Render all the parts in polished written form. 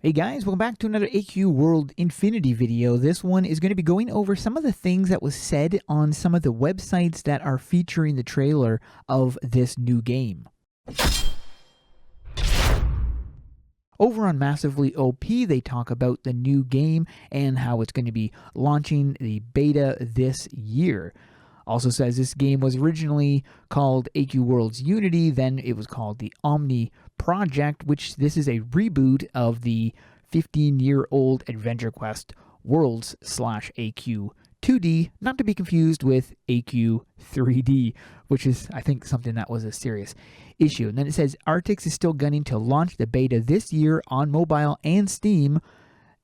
Hey guys, welcome back to another AQWorld Infinity video. This one is going to be going over some of the things that was said on some of the websites that are featuring the trailer of this new game. Over on Massively OP, they talk about the new game and how it's going to be launching the beta this year. Also says this game was originally called AQWorlds Unity, then it was called the Omni Project, which this is a reboot of the 15-year-old AdventureQuest Worlds / AQ 2D, not to be confused with AQ 3D, which is, I think, something that was a serious issue. And then it says Artix is still gunning to launch the beta this year on mobile and Steam,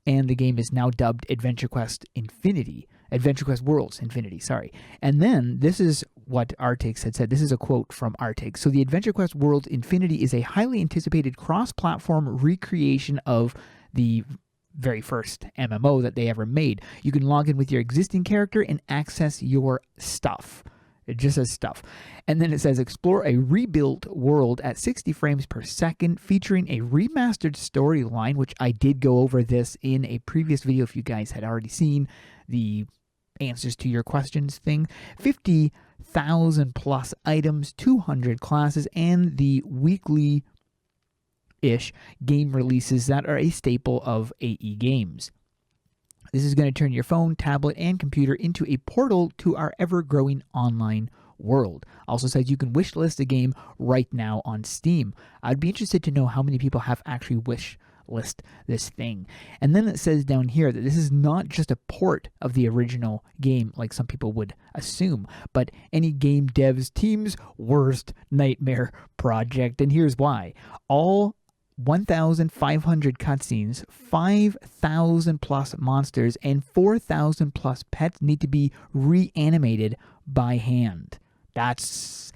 and the game is now dubbed AdventureQuest Infinity. AdventureQuest Worlds Infinity, sorry. And then this is what Artix had said. This is a quote from Artix. So the AdventureQuest Worlds Infinity is a highly anticipated cross-platform recreation of the very first MMO that they ever made. You can log in with your existing character and access your stuff. It just says stuff. And then it says explore a rebuilt world at 60 frames per second featuring a remastered storyline, which I did go over this in a previous video if you guys had already seen the answers to your questions thing. 50,000 plus items, 200 classes, and the weekly-ish game releases that are a staple of AE games. This is going to turn your phone, tablet, and computer into a portal to our ever-growing online world. Also says you can wishlist the game right now on Steam. I'd be interested to know how many people have actually wishlist this thing. And then it says down here that this is not just a port of the original game like some people would assume, but any game dev's team's worst nightmare project. And here's why. All 1,500 cutscenes, 5,000 plus monsters, and 4,000 plus pets need to be reanimated by hand. That is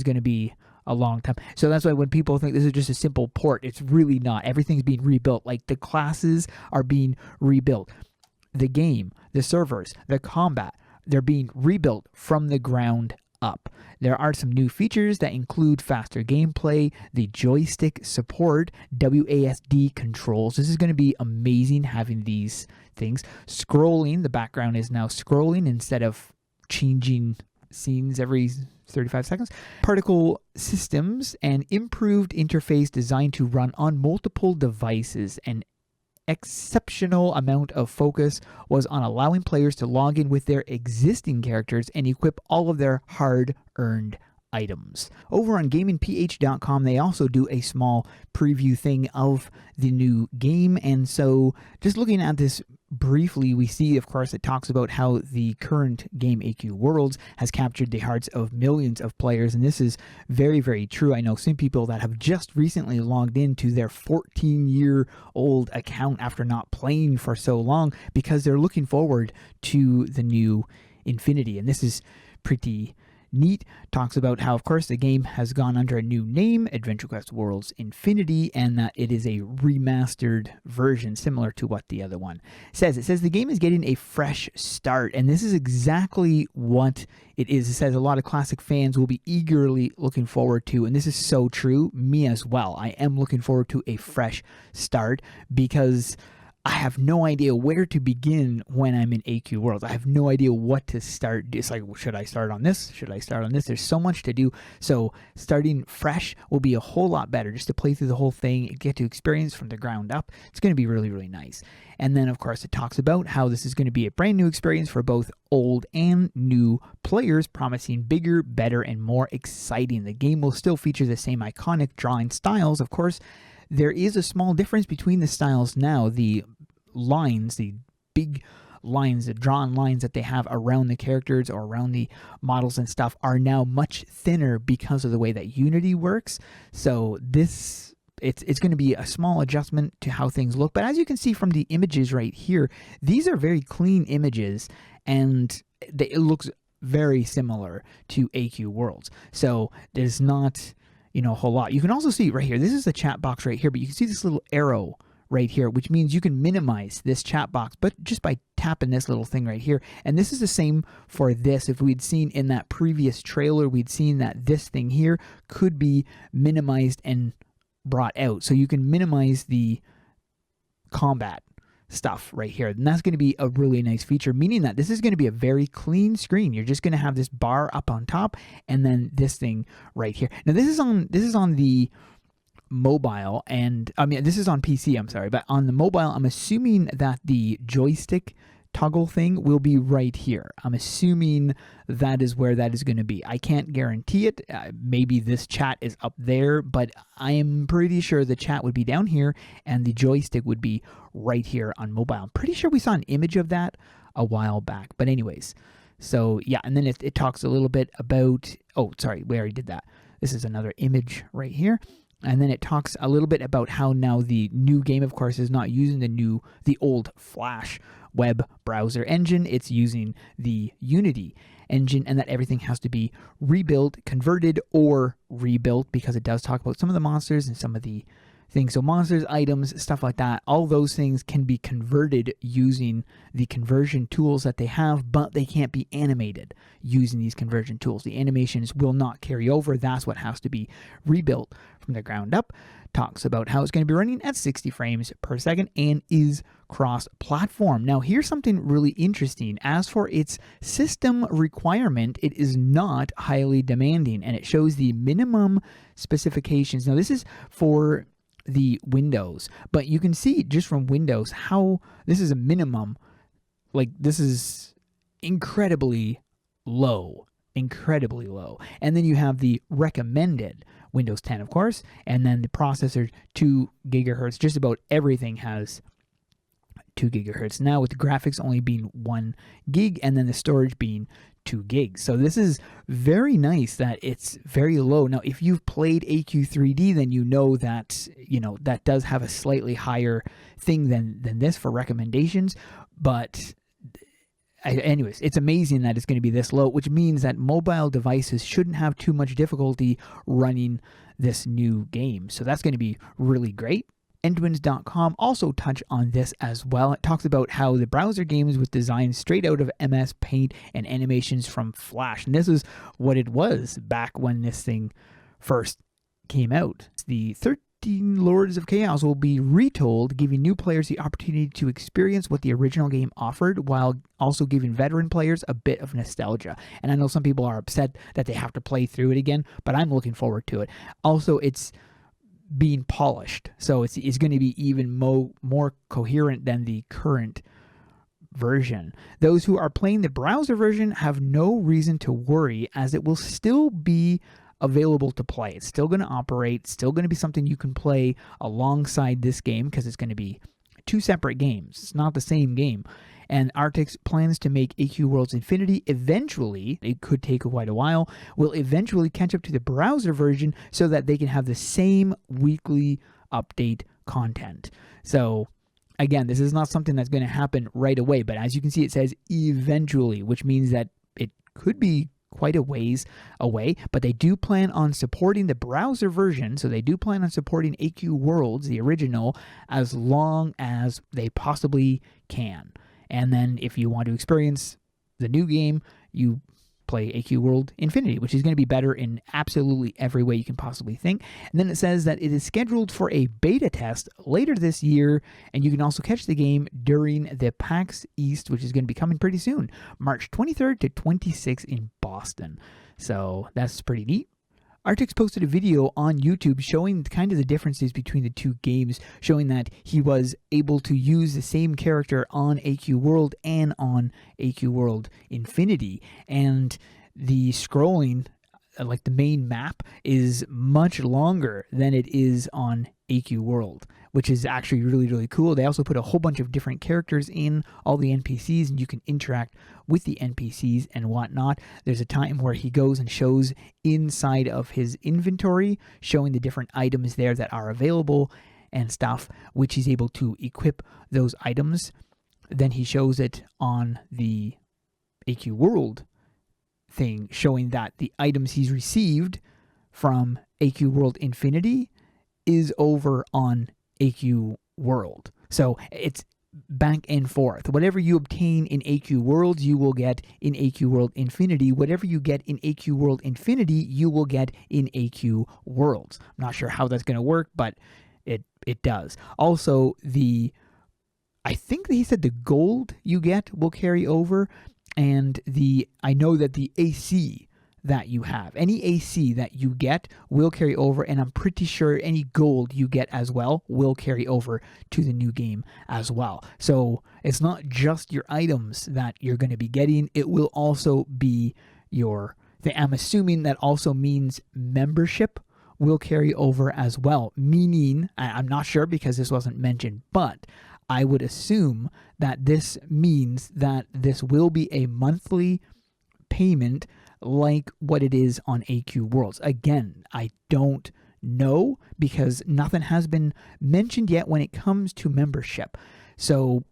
going to be a long time. So that's why when people think this is just a simple port, it's really not. Everything's being rebuilt. Like the classes are being rebuilt. The game, the servers, the combat, they're being rebuilt from the ground up. There are some new features that include faster gameplay, the joystick support, WASD controls. This is going to be amazing having these things. Scrolling, the background is now scrolling instead of changing scenes every 35 seconds. Particle systems and improved interface designed to run on multiple devices. An exceptional amount of focus was on allowing players to log in with their existing characters and equip all of their hard-earned items. Over on gamingph.com, they also do a small preview thing of the new game, and so just looking at this briefly, we see, of course, it talks about how the current game AQWorlds has captured the hearts of millions of players, and this is very, very true. I know some people that have just recently logged into their 14-year-old account after not playing for so long because they're looking forward to the new Infinity, and this is pretty neat. Talks about how, of course, the game has gone under a new name, AdventureQuest Worlds Infinity, and that it is a remastered version similar to what the other one says. It says the game is getting a fresh start, and this is exactly what it is. It says a lot of classic fans will be eagerly looking forward to, and this is so true, me as well. I am looking forward to a fresh start because I have no idea where to begin when I'm in AQWorlds. I have no idea what to start. It's like, should I start on this? Should I start on this? There's so much to do. So starting fresh will be a whole lot better just to play through the whole thing, get to experience from the ground up. It's going to be really, really nice. And then, of course, it talks about how this is going to be a brand new experience for both old and new players, promising bigger, better, and more exciting. The game will still feature the same iconic drawing styles. Of course, there is a small difference between the styles now. The lines, the big lines, the drawn lines that they have around the characters or around the models and stuff are now much thinner because of the way that Unity works. So this, it's going to be a small adjustment to how things look. But as you can see from the images right here, these are very clean images and it looks very similar to AQWorlds. So there's not, a whole lot. You can also see right here, this is the chat box right here, but you can see this little arrow right here, which means you can minimize this chat box, but just by tapping this little thing right here. And this is the same for this. If we'd seen in that previous trailer, we'd seen that this thing here could be minimized and brought out. So you can minimize the combat stuff right here. And that's going to be a really nice feature, meaning that this is going to be a very clean screen. You're just going to have this bar up on top and then this thing right here. Now this is on the mobile, and I mean this is on PC, I'm sorry, but on the mobile I'm assuming that the joystick toggle thing will be right here. I'm assuming that is where that is going to be. I can't guarantee it. Maybe this chat is up there, but I am pretty sure the chat would be down here and the joystick would be right here on mobile. I'm pretty sure we saw an image of that a while back. But anyways, so yeah, and then it talks a little bit about, oh, sorry, we already did that. This is another image right here. And then it talks a little bit about how now the new game, of course, is not using the old Flash web browser engine. It's using the Unity engine, and that everything has to be rebuilt, converted, or rebuilt, because it does talk about some of the monsters and some of the things. So monsters, items, stuff like that, all those things can be converted using the conversion tools that they have, but they can't be animated using these conversion tools. The animations will not carry over. That's what has to be rebuilt from the ground up. Talks about how it's going to be running at 60 frames per second and is cross-platform. Now, here's something really interesting. As for its system requirement, it is not highly demanding, and it shows the minimum specifications. Now, this is for the Windows, but you can see just from Windows how this is a minimum. Like, this is incredibly low. And then you have the recommended Windows 10, of course, and then the processor 2 gigahertz. Just about everything has 2 gigahertz now, with the graphics only being 1 gig and then the storage being 2 gigs. So this is very nice that it's very low. Now, if you've played AQ3D, then you know that that does have a slightly higher thing than this for recommendations. But anyways, it's amazing that it's going to be this low, which means that mobile devices shouldn't have too much difficulty running this new game. So that's going to be really great. Endwinds.com also touch on this as well. It talks about how the browser games was designed straight out of MS Paint and animations from Flash. And this is what it was back when this thing first came out. The 13 Lords of Chaos will be retold, giving new players the opportunity to experience what the original game offered, while also giving veteran players a bit of nostalgia. And I know some people are upset that they have to play through it again, but I'm looking forward to it. Also, it's being polished, so it's going to be even more coherent than the current version. Those who are playing the browser version have no reason to worry, as it will still be available to play. It's still going to operate, still going to be something you can play alongside this game, because it's going to be 2 separate games. It's not the same game. And Artix plans to make AQWorlds Infinity eventually, it could take quite a while, will eventually catch up to the browser version so that they can have the same weekly update content. So again, this is not something that's going to happen right away, but as you can see, it says eventually, which means that it could be quite a ways away, but they do plan on supporting the browser version, so they do plan on supporting AQWorlds, the original, as long as they possibly can. And then if you want to experience the new game, you play AQWorld Infinity, which is going to be better in absolutely every way you can possibly think. And then it says that it is scheduled for a beta test later this year, and you can also catch the game during the PAX East, which is going to be coming pretty soon, March 23rd to 26th in Boston. So that's pretty neat. Artix posted a video on YouTube showing kind of the differences between the two games, showing that he was able to use the same character on AQWorld and on AQWorld Infinity. And the scrolling, like the main map, is much longer than it is on AQWorld, which is actually really, really cool. They also put a whole bunch of different characters in, all the NPCs, and you can interact with the NPCs and whatnot. There's a time where he goes and shows inside of his inventory, showing the different items there that are available and stuff, which he's able to equip those items. Then he shows it on the AQWorld thing, showing that the items he's received from AQWorld Infinity is over on AQWorld. So it's back and forth. Whatever you obtain in AQWorlds, you will get in AQWorld Infinity. Whatever you get in AQWorld Infinity, you will get in AQWorlds. I'm not sure how that's going to work, but it does. Also, the I think that he said the gold you get will carry over, and I know that the AC that you have, any AC that you get will carry over, and I'm pretty sure any gold you get as well will carry over to the new game as well. So it's not just your items that you're going to be getting, it will also be your thing. I'm assuming that also means membership will carry over as well, meaning, I'm not sure because this wasn't mentioned, but I would assume that this means that this will be a monthly payment like what it is on AQWorlds. Again, I don't know because nothing has been mentioned yet when it comes to membership. So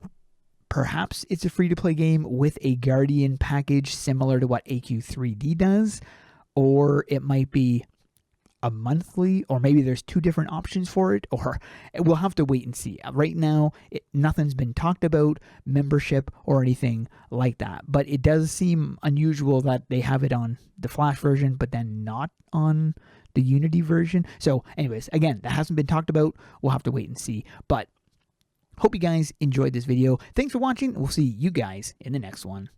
perhaps it's a free-to-play game with a Guardian package similar to what AQ3D does, or it might be a monthly, or maybe there's two different options for it, or we'll have to wait and see. Right now, nothing's been talked about membership or anything like that, but it does seem unusual that they have it on the Flash version, but then not on the Unity version. So anyways, again, that hasn't been talked about. We'll have to wait and see, but hope you guys enjoyed this video. Thanks for watching. We'll see you guys in the next one.